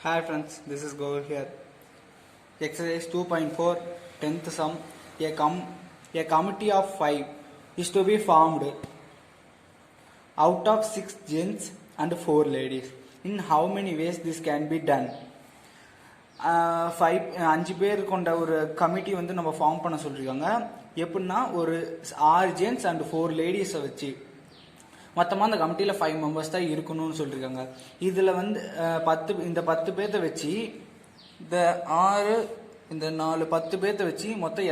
Hi friends, this is Gaurav here. Exercise 2.4, 10th sum. A committee of 5 is to be formed out of 6 gents and 4 ladies. In how many ways this can be done? 5 பேர் கொண்ட ஒரு committee வந்து நம்ம form பண்ண சொல்லியிருக்காங்க. எப்படின்னா ஒரு 6 gents and 4 லேடிஸை வச்சு மொத்தமாக அந்த கமிட்டியில் 5 மெம்பர்ஸ் தான் இருக்கணும்னு சொல்லியிருக்காங்க. இதில் வந்து 10 பேர்த்த வச்சு இந்த 6 இந்த 4 10 பேர்த்த வச்சு மொத்தம்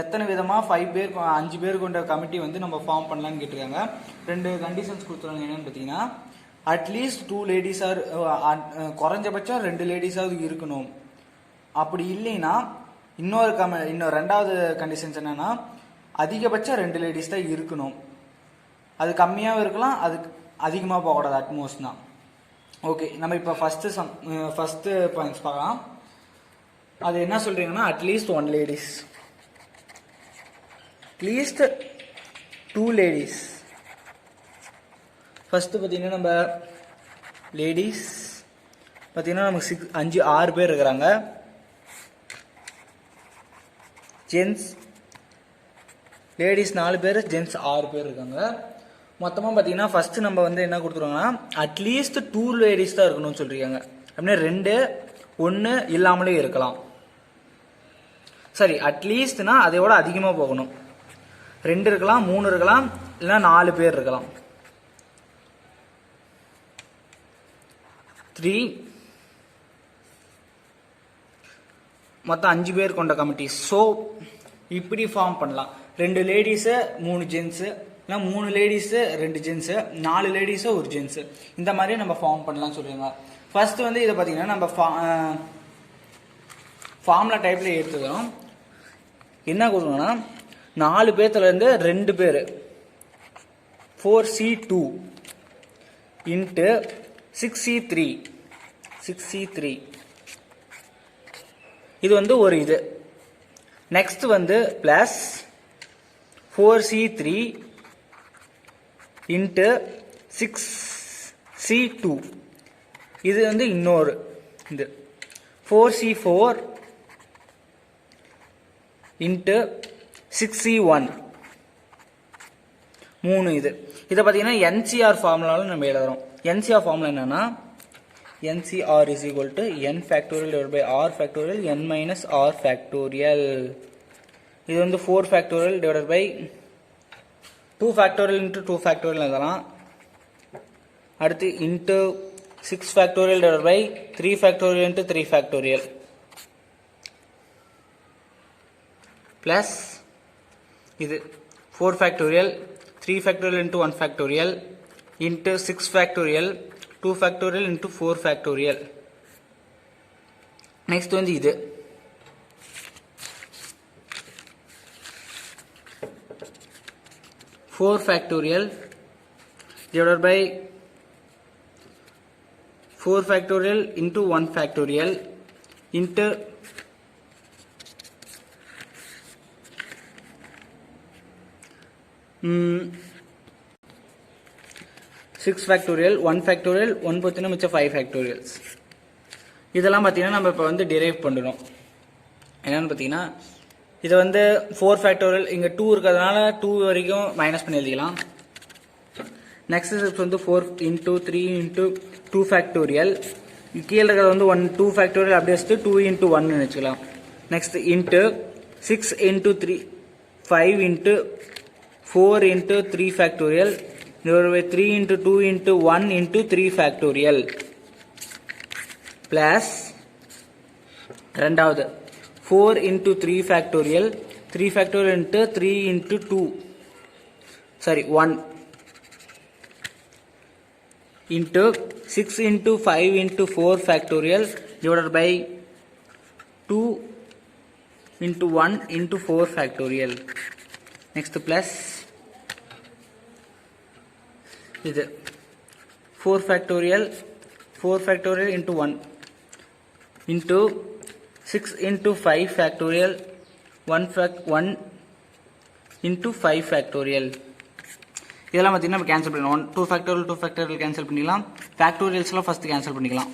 எத்தனை விதமாக 5 பேர் கொண்ட கமிட்டி வந்து நம்ம ஃபார்ம் பண்ணலான்னு கேட்டிருக்காங்க. 2 கண்டிஷன்ஸ் கொடுத்துருவாங்க. என்னென்னு பார்த்தீங்கன்னா, அட்லீஸ்ட் 2 லேடிஸ் ஆர் குறைஞ்சபட்சம் 2 லேடிஸாவது இருக்கணும். அப்படி இல்லைன்னா இன்னொரு ரெண்டாவது கண்டிஷன்ஸ் என்னன்னா, அதிகபட்சம் 2 லேடிஸ் தான் இருக்கணும். அது கம்மியாகவும் இருக்கலாம், அது அதிகமாக போகக்கூடாது, அட்மோஸ்ட் தான். ஓகே, நம்ம இப்போ ஃபஸ்ட்டு பாயிண்ட்ஸ் பார்க்கலாம். அது என்ன சொல்கிறீங்கன்னா, at least 1 ladies, at least 2 ladies. First பார்த்தீங்கன்னா நம்ம லேடிஸ் பார்த்தீங்கன்னா நமக்கு 6 பேர் இருக்கிறாங்க. ஜென்ட்ஸ் லேடிஸ் 4 பேர், ஜென்ட்ஸ் 6 பேர் இருக்காங்க. மொத்தமாக பார்த்தீங்கன்னா ஃபஸ்ட்டு நம்ம வந்து என்ன கொடுத்துருவாங்கன்னா, அட்லீஸ்ட் 2 லேடிஸ் தான் இருக்கணும்னு சொல்லியிருக்காங்க. அப்படின்னா 2 1 இல்லாமலே இருக்கலாம். சரி, அட்லீஸ்ட்னா அதையோட அதிகமாக போகணும். 2 இருக்கலாம், 3 இருக்கலாம், இல்லைன்னா 4 பேர் இருக்கலாம். 3 மொத்தம் 5 பேர் கொண்ட கமிட்டி. ஸோ இப்படி ஃபார்ம் பண்ணலாம். 2 லேடிஸு 3 ஜென்ஸு, இல்லை 3 லேடிஸு 2 ஜென்ஸு, 4 லேடிஸு 1 ஜென்ஸு, இந்த மாதிரி நம்ம ஃபார்ம் பண்ணலாம்னு சொல்லுவாங்க. ஃபர்ஸ்ட் வந்து இதை பார்த்தீங்கன்னா நம்ம ஃபார்முலா டைப்ல எடுத்துக்கிறோம். என்ன கொடுக்கணும்னா, 4 பேர்த்துலேருந்து 2 பேர் 4C2 இன்ட்டு 6C3 இது வந்து ஒரு இது. நெக்ஸ்ட் வந்து பிளஸ் 4C3 இன்ட்டு 6C2 இது வந்து இன்னொரு இது. 4C4 இன்ட்டு 6C1 3 இது. இதை பார்த்தீங்கன்னா என்சிஆர் ஃபார்முலாவில் நம்ம எழுதுறோம். என்சிஆர் ஃபார்முலா என்னன்னா, NCR is equal to n factorial divided by r factorial n minus r factorial. இது வந்து 4 factorial divided by 2 factorial into 2 factorial எழுதலாம். அடுத்து into 6 factorial divided by 3 factorial into 3 factorial plus இது 4 factorial 3 factorial into 1 factorial into 6 factorial 2 factorial into 4 factorial. next வந்து இது 4 factorial divided by 4 factorial into 1 factorial into 6 factorial 1 factorial 1 பார்த்தீங்கன்னா மிச்சம் 5 factorials. இதெல்லாம் பார்த்தீங்கன்னா நம்ம இப்போ வந்து டிரைவ் பண்ணுறோம். என்னன்னு பார்த்தீங்கன்னா, இது வந்து 4 factorial இங்கே 2 இருக்கிறதுனால 2 வரைக்கும் மைனஸ் பண்ணி எழுதிக்கலாம். நெக்ஸ்ட் ஸ்டெப்ஸ் வந்து 4 இன்ட்டு 3 இன்ட்டு 2 factorial. கீழே இருக்கிறது வந்து 2 factorial அப்படியே வச்சுட்டு 2 இன்ட்டு 1 வச்சுக்கலாம். Next into 6 into 3 5 into 4 into 3 factorial divided by 3 into 2 into 1 into 3 factorial plus ரெண்டாவது 4 into 3 factorial 3 factorial into 3 into 2 1 into 6 into 5 into 4 factorial divided by 2 into 1 into 4 factorial. next plus இது 4 factorial into 1 into 6 into 5 factorial 1 into 5 factorial. இதெல்லாம் பார்த்தீங்கன்னா நம்ம cancel பண்ணிடலாம். 2 factorial cancel பண்ணிக்கலாம். ஃபேக்டோரியல்ஸ்லாம் first cancel பண்ணிக்கலாம்.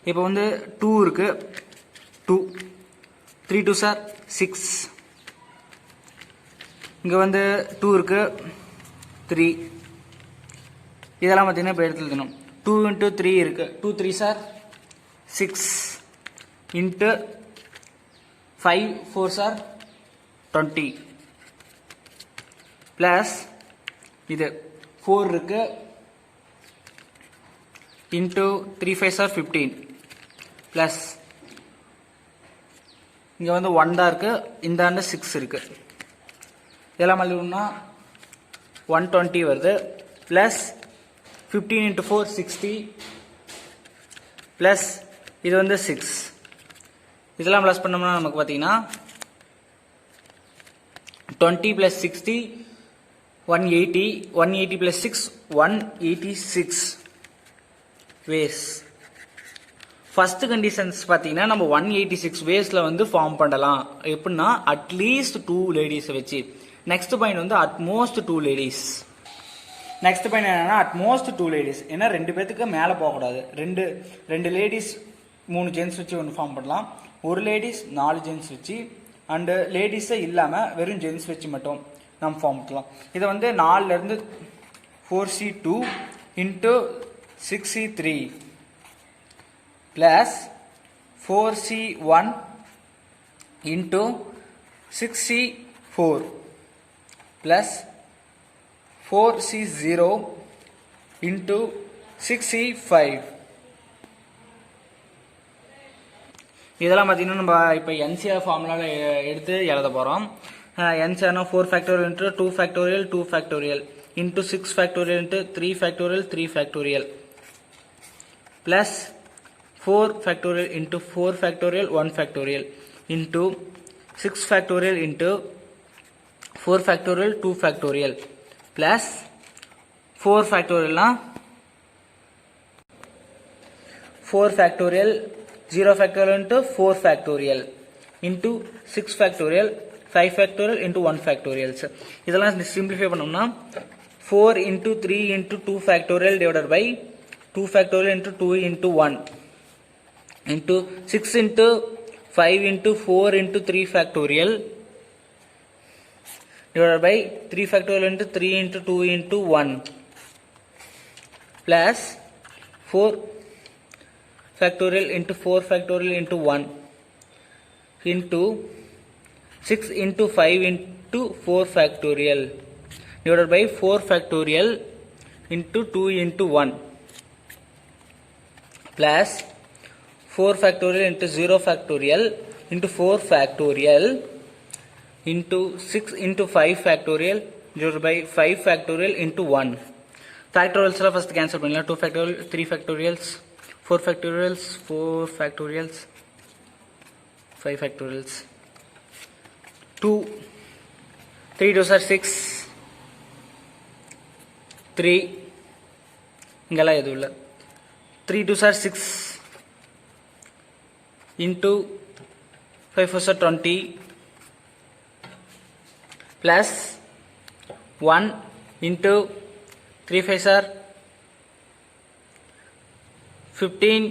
இப்போ வந்து 2 இருக்கு, 2 3 2 சார் 6. இங்கே வந்து 2 இருக்கு, 3. இதெல்லாம் பார்த்தீங்கன்னா இப்போ எடுத்து எழுதணும். 2 × 3 இருக்கு, 2 3 சார் 6 இன்ட்டு 5 4 சார் 20 ப்ளஸ் இது 4 இருக்கு இன்ட்டு 3 5 சார் 15 ப்ளஸ் இங்கே வந்து 1 தான் இருக்கு, இந்த ஆண்டு 6 இருக்கு. இதெல்லாம் மல்லினா 120 வருது ப்ளஸ் 15 × 4 60 ப்ளஸ் இது வந்து 6. இதெல்லாம் ப்ளஸ் பண்ணோம்னா நமக்கு பார்த்தீங்கன்னா 20 + 60 180, 180 + 6 186 வேஸ். ஃபர்ஸ்ட் கண்டிஷன்ஸ் பார்த்தீங்கன்னா நம்ம 186 வேஸில் வந்து ஃபார்ம் பண்ணலாம். எப்படின்னா அட்லீஸ்ட் 2 லேடிஸை வச்சு. நெக்ஸ்ட் பாயிண்ட் வந்து அட்மோஸ்ட் 2 லேடிஸ். நெக்ஸ்ட் பாயிண்ட் என்னன்னா அட்மோஸ்ட் 2 லேடிஸ். ஏன்னா 2 பேத்துக்கு மேலே போகக்கூடாது. ரெண்டு லேடிஸ் 3 ஜென்ஸ் வச்சு ஒன்று ஃபார்ம் பண்ணலாம். ஒரு லேடிஸ் 4 ஜென்ஸ் வச்சு அண்டு லேடிஸே இல்லாமல் வெறும் ஜென்ஸ் வச்சு மட்டும் நம்ம ஃபார்ம் பண்ணலாம். இதை வந்து 4லேருந்து 4C2 into 6C3 plus 4C1 into 6C4 plus 4C0 into 6C5. இதெல்லாம் பார்த்தீங்கன்னா நம்ம இப்போ என்சிஆர் ஃபார்முலாவில் எடுத்து எழுத போகிறோம். என்சிஆர்னா 4 factorial into 2 factorial 2 factorial into 6 factorial into 3 factorial 3 factorial plus 4 factorial into 4 factorial 1 factorial into 6 factorial into 4 factorial 2 factorial plus 4 ஃபேக்டோரியல்னா 4 factorial 0 factorial into 4 factorial into 6 factorial 5 factorial into 1 factorials. இதெல்லாம் சிம்பிளிஃபை பண்ணோம்னா 4 into 3 into 2 factorial divided by 2 factorial into 2 into 1 into 6 into 5 into 4 into 3 factorial divided by 3 factorial into 3 into 2 into 1 plus 4 factorial into 4 factorial into 1 into 6 into 5 into 4 factorial divided by 4 factorial into 2 into 1 plus 4 factorial into 0 factorial into 4 factorial into 6 into 5 factorial divided by 5 factorial into 1. Factorials first cancel பண்ணலாம். 2 factorial 3 factorials 4 factorials 4 factorials 5 factorials 2 3 2 are 6 3 இங்கெல்லாம் எதுவும் இல்லை 3 2 are 6 into 5 4 are 20 plus 1 into 3 5 are 15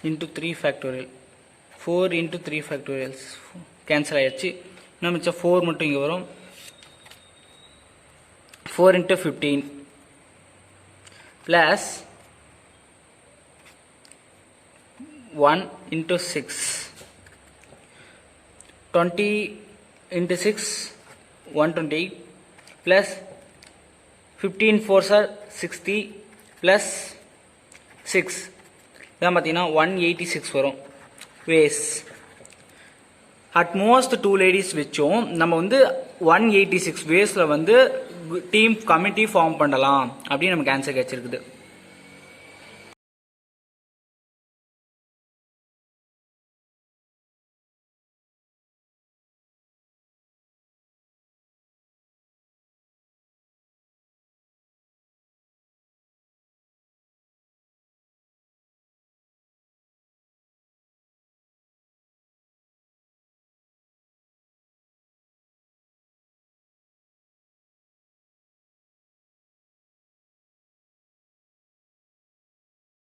into 3 factorial 4 into 3 factorials cancel ஆயிடுச்சு. இன்னும் மிச்சம் 4 மட்டும் இங்கே வரும். 4 into 15 plus 1 into 6 20 into 6 120 plus 15 4s are 60 plus 6 இதான் பார்த்தீங்கன்னா 186 வரும் வேஸ். அட்மோஸ்ட் 2 லேடிஸ் வச்சும் நம்ம வந்து 186 வேஸில் வந்து டீம் கமிட்டி ஃபார்ம் பண்ணலாம் அப்படின்னு நமக்கு ஆன்சர் கிடைச்சிருக்குது.